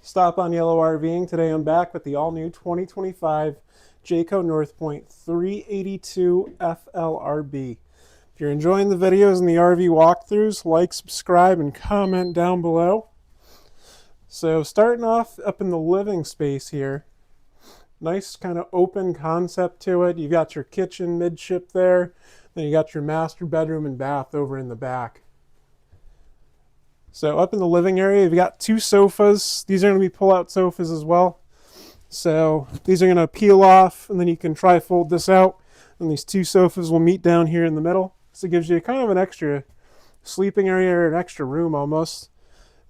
Stop on Yellow RVing. Today I'm back with the all-new 2025 Jayco North Point 382 FLRB. If you're enjoying the videos and the RV walkthroughs, like, subscribe, and comment down below. So starting off up in the living space here, nice kind of open concept to it. You got your kitchen midship there, then you got your master bedroom and bath over in the back. So up in the living area, you've got two sofas. These are going to be pull-out sofas as well. So these are going to peel off, and then you can tri-fold this out. And these two sofas will meet down here in the middle. So it gives you kind of an extra sleeping area or an extra room almost.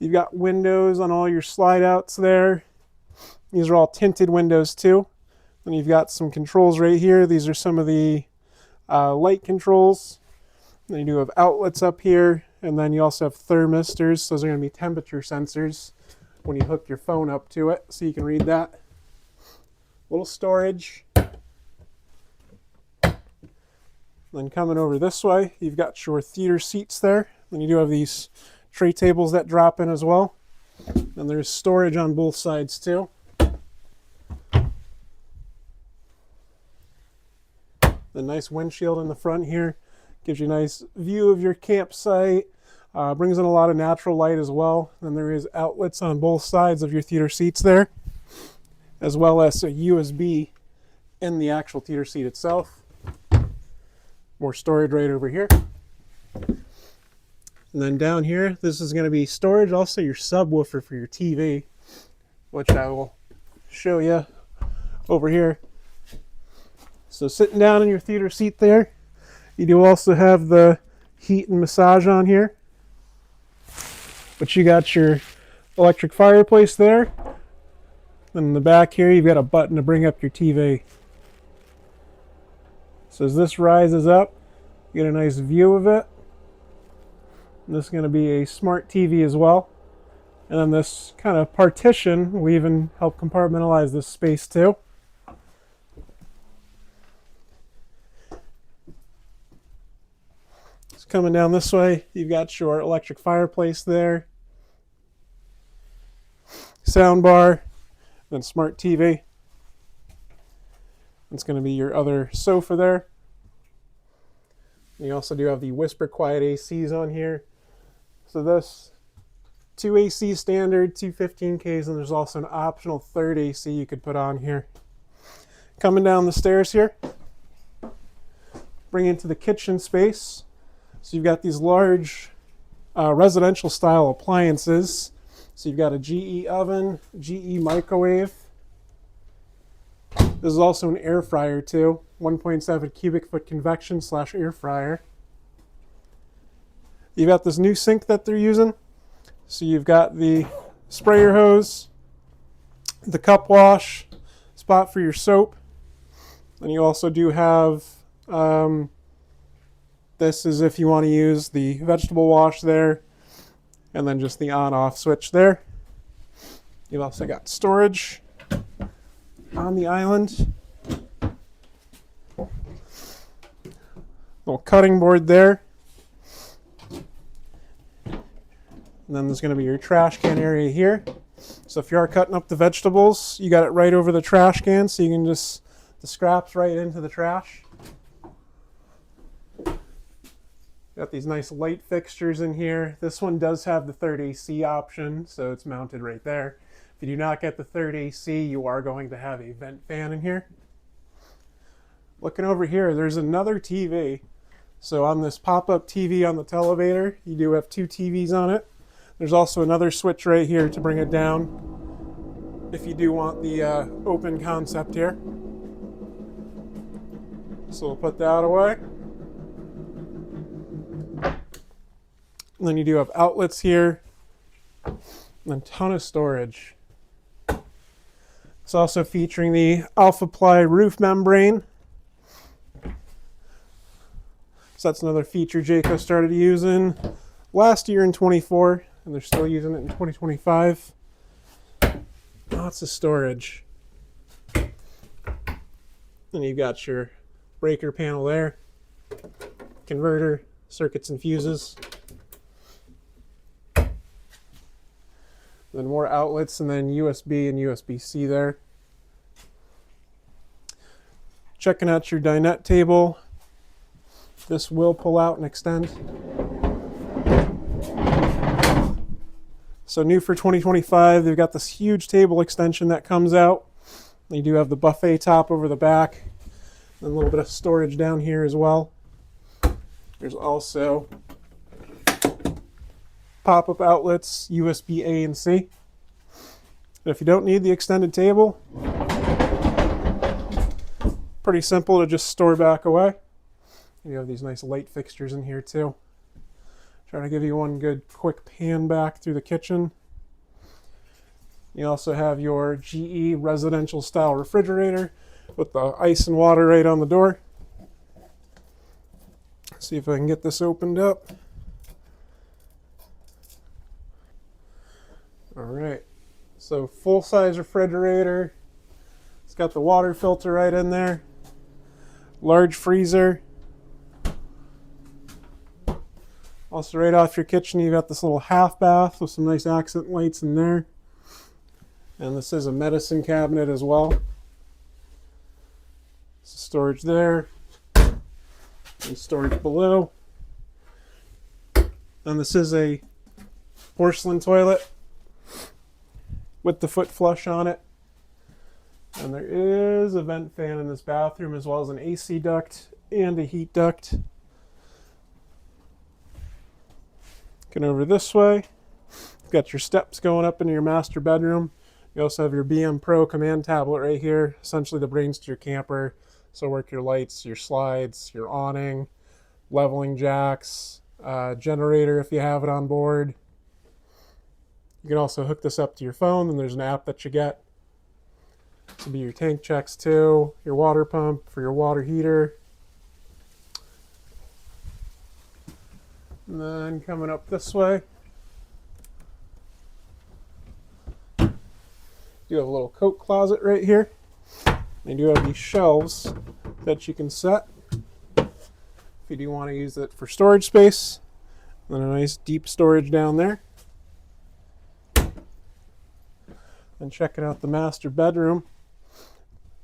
You've got windows on all your slide-outs there. These are all tinted windows too. And you've got some controls right here. These are some of the light controls. Then you do have outlets up here. And then you also have thermistors. Those are going to be temperature sensors when you hook your phone up to it, so you can read that. Little storage. Then coming over this way, you've got your theater seats there. Then you do have these tray tables that drop in as well. And there's storage on both sides too. The nice windshield in the front here gives you a nice view of your campsite. Brings in a lot of natural light as well. And there is outlets on both sides of your theater seats there, as well as a USB in the actual theater seat itself. More storage right over here. And then down here, this is going to be storage, also your subwoofer for your TV, which I will show you over here. So sitting down in your theater seat there, you do also have the heat and massage on here. But you got your electric fireplace there. And in the back here, you've got a button to bring up your TV. So as this rises up, you get a nice view of it. And this is going to be a smart TV as well. And then this kind of partition will even help compartmentalize this space too. Coming down this way, you've got your electric fireplace there, sound bar, then smart TV. It's going to be your other sofa there. You also do have the Whisper Quiet ACs on here. So this, 2 AC standard, 2 15Ks, and there's also an optional third AC you could put on here. Coming down the stairs here, bring into the kitchen space. So you've got these large residential style appliances. So you've got a GE oven, GE microwave. This is also an air fryer too, 1.7 cubic foot convection / air fryer. You've got this new sink that they're using. So you've got the sprayer hose, the cup wash, spot for your soap. And you also do have this is if you want to use the vegetable wash there, and then just the on-off switch there. You've also got storage on the island. Little cutting board there. And then there's going to be your trash can area here. So if you are cutting up the vegetables, you got it right over the trash can, so you can just, the scraps right into the trash. Got these nice light fixtures in here. This one does have the third AC option, so it's mounted right there. If you do not get the third AC, you are going to have a vent fan in here. Looking over here, there's another TV. So on this pop-up TV on the televator, you do have 2 TVs on it. There's also another switch right here to bring it down if you do want the open concept here. So we'll put that away. And then you do have outlets here, and a ton of storage. It's also featuring the Alpha Ply roof membrane. So that's another feature Jayco started using last year in 24, and they're still using it in 2025. Lots of storage. And you've got your breaker panel there, converter, circuits and fuses. Then more outlets, and then USB and USB-C there. Checking out your dinette table. This will pull out and extend. So new for 2025, they've got this huge table extension that comes out. They do have the buffet top over the back, and a little bit of storage down here as well. There's also pop-up outlets, USB A and C. And if you don't need the extended table, pretty simple to just store back away. You have these nice light fixtures in here too. Try to give you one good quick pan back through the kitchen. You also have your GE residential style refrigerator with the ice and water right on the door. See if I can get this opened up. All right, so full-size refrigerator. It's got the water filter right in there. Large freezer. Also right off your kitchen, you've got this little half bath with some nice accent lights in there. And this is a medicine cabinet as well. So storage there. And storage below. And this is a porcelain toilet with the foot flush on it. And there is a vent fan in this bathroom, as well as an AC duct and a heat duct. Looking over this way, you've got your steps going up into your master bedroom. You also have your BM Pro command tablet right here, essentially the brains to your camper. So work your lights, your slides, your awning, leveling jacks, generator if you have it on board. You can also hook this up to your phone, and there's an app that you get. This will be your tank checks too, your water pump for your water heater. And then coming up this way, you have a little coat closet right here. You do have these shelves that you can set if you do want to use it for storage space. And a nice deep storage down there. And checking out the master bedroom.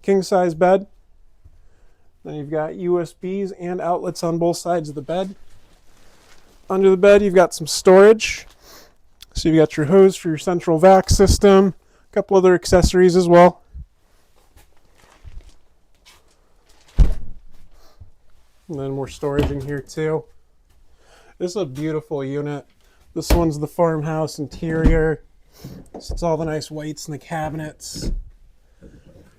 King size bed. Then you've got USBs and outlets on both sides of the bed. Under the bed, you've got some storage. So you've got your hose for your central vac system, a couple other accessories as well. And then more storage in here too. This is a beautiful unit. This one's the farmhouse interior. So it's all the nice whites in the cabinets.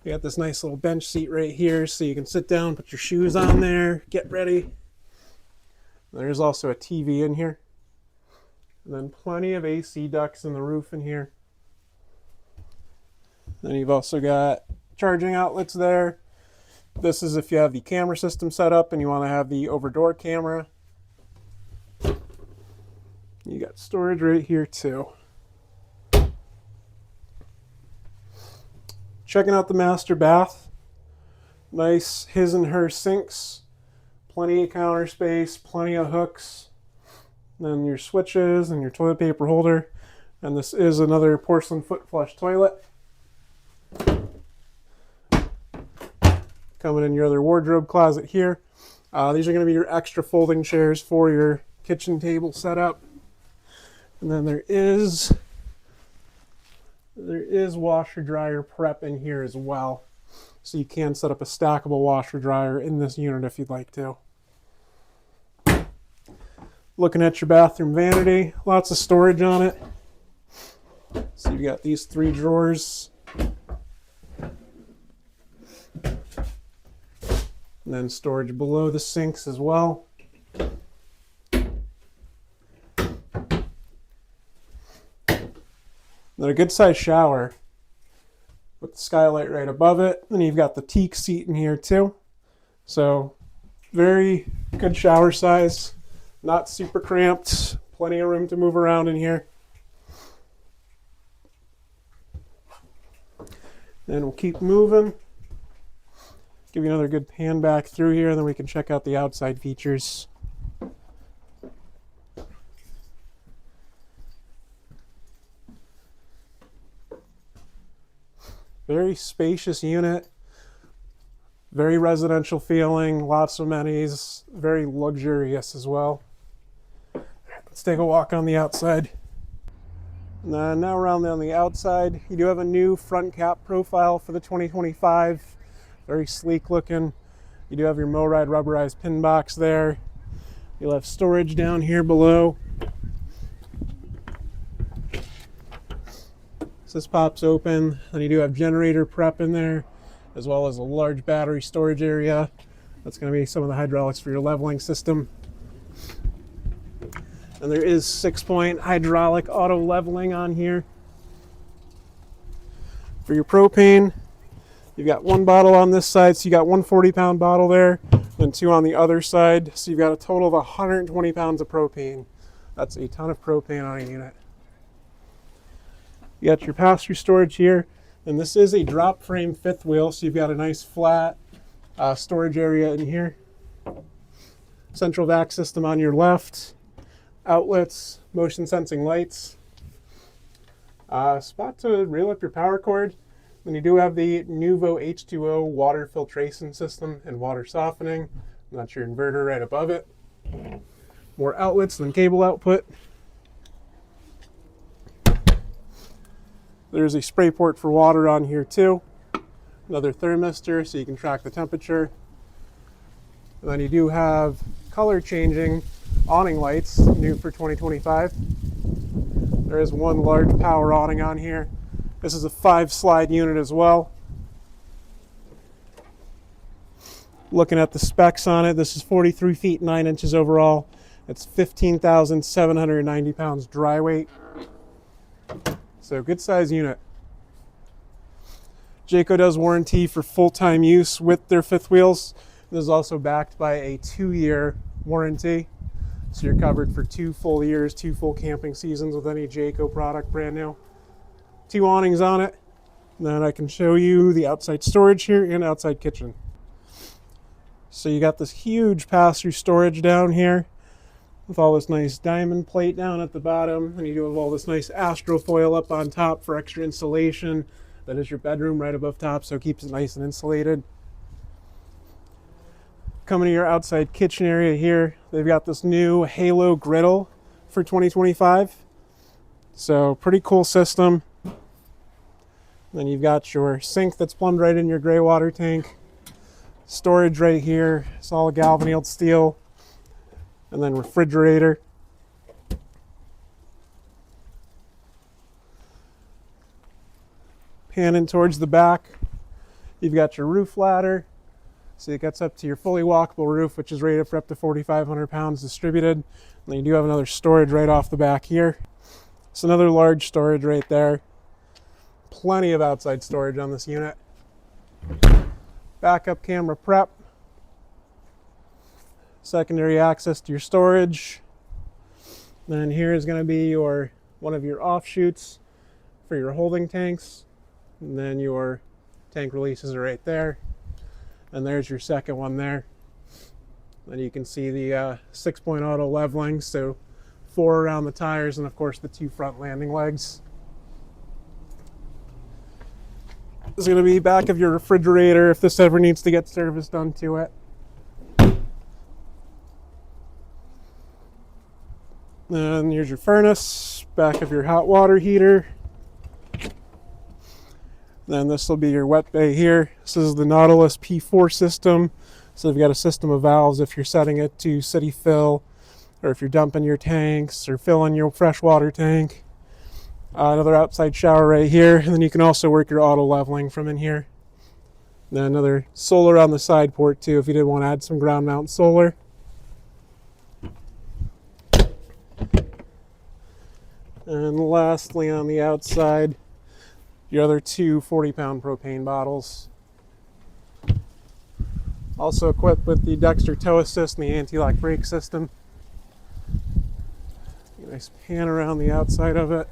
You got this nice little bench seat right here so you can sit down, put your shoes on there, get ready. There's also a TV in here. And then plenty of AC ducts in the roof in here. Then you've also got charging outlets there. This is if you have the camera system set up and you want to have the over-door camera. You got storage right here too. Checking out the master bath. Nice his and her sinks. Plenty of counter space, plenty of hooks. Then your switches and your toilet paper holder. And this is another porcelain foot flush toilet. Coming in your other wardrobe closet here. These are going to be your extra folding chairs for your kitchen table setup. And then there is washer dryer prep in here as well. So you can set up a stackable washer dryer in this unit if you'd like to. Looking at your bathroom vanity, lots of storage on it. So you've got these 3 drawers. And then storage below the sinks as well. Then a good sized shower with the skylight right above it. Then you've got the teak seat in here too. So very good shower size, not super cramped, plenty of room to move around in here. Then we'll keep moving. Give you another good pan back through here, and then we can check out the outside features. Very spacious unit, very residential feeling, lots of amenities, very luxurious as well. Let's take a walk on the outside. And now around on the outside, you do have a new front cap profile for the 2025. Very sleek looking. You do have your MoRide rubberized pin box there. You'll have storage down here below. So this pops open, and you do have generator prep in there, as well as a large battery storage area. That's going to be some of the hydraulics for your leveling system. And there is 6-point hydraulic auto leveling on here. For your propane, you've got one bottle on this side, so you got one 40-pound bottle there, and two on the other side. So you've got a total of 120 pounds of propane. That's a ton of propane on a unit. You got your pass-through storage here, and this is a drop frame fifth wheel, so you've got a nice flat storage area in here. Central vac system on your left. Outlets, motion sensing lights. Spot to reel up your power cord. Then you do have the Nuvo H2O water filtration system and water softening. And that's your inverter right above it. More outlets than cable output. There's a spray port for water on here too. Another thermistor so you can track the temperature. And then you do have color changing awning lights, new for 2025. There is one large power awning on here. This is a 5-slide unit as well. Looking at the specs on it, this is 43 feet 9 inches overall. It's 15,790 pounds dry weight. So good size unit. Jayco does warranty for full-time use with their fifth wheels. This is also backed by a 2-year warranty. So you're covered for 2 full years, 2 full camping seasons with any Jayco product, brand new. 2 awnings on it. And then I can show you the outside storage here and outside kitchen. So you got this huge pass-through storage down here with all this nice diamond plate down at the bottom. And you do have all this nice astrofoil up on top for extra insulation. That is your bedroom right above top, so it keeps it nice and insulated. Coming to your outside kitchen area here, they've got this new Halo griddle for 2025. So pretty cool system. Then you've got your sink that's plumbed right in your gray water tank. Storage right here, it's all galvanized steel. And then refrigerator. Panning towards the back, you've got your roof ladder. So it gets up to your fully walkable roof, which is rated for up to 4,500 pounds distributed. And then you do have another storage right off the back here. It's another large storage right there. Plenty of outside storage on this unit. Backup camera prep. Secondary access to your storage. Then here is going to be one of your offshoots for your holding tanks. And then your tank releases are right there. And there's your second one there. Then you can see the 6-point auto leveling, so 4 around the tires and of course the 2 front landing legs. This is going to be back of your refrigerator if this ever needs to get service done to it. And here's your furnace, back of your hot water heater. Then this will be your wet bay here. This is the Nautilus P4 system. So you've got a system of valves if you're setting it to city fill, or if you're dumping your tanks or filling your freshwater tank. Another outside shower right here. And then you can also work your auto leveling from in here. Then another solar on the side port too if you did want to add some ground mount solar. And lastly on the outside, your other 2 40-pound propane bottles. Also equipped with the Dexter tow assist and the anti-lock brake system. Nice pan around the outside of it.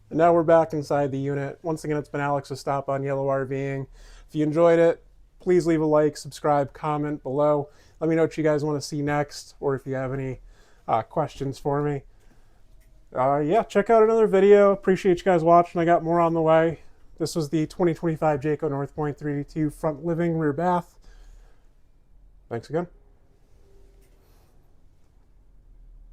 And now we're back inside the unit. Once again, it's been Alex with Stop On Yellow RVing. If you enjoyed it, please leave a like, subscribe, comment below. Let me know what you guys want to see next, or if you have any questions for me. Yeah, check out another video. Appreciate you guys watching. I got more on the way. This was the 2025 Jayco North Point 3D2 front living rear bath. Thanks again.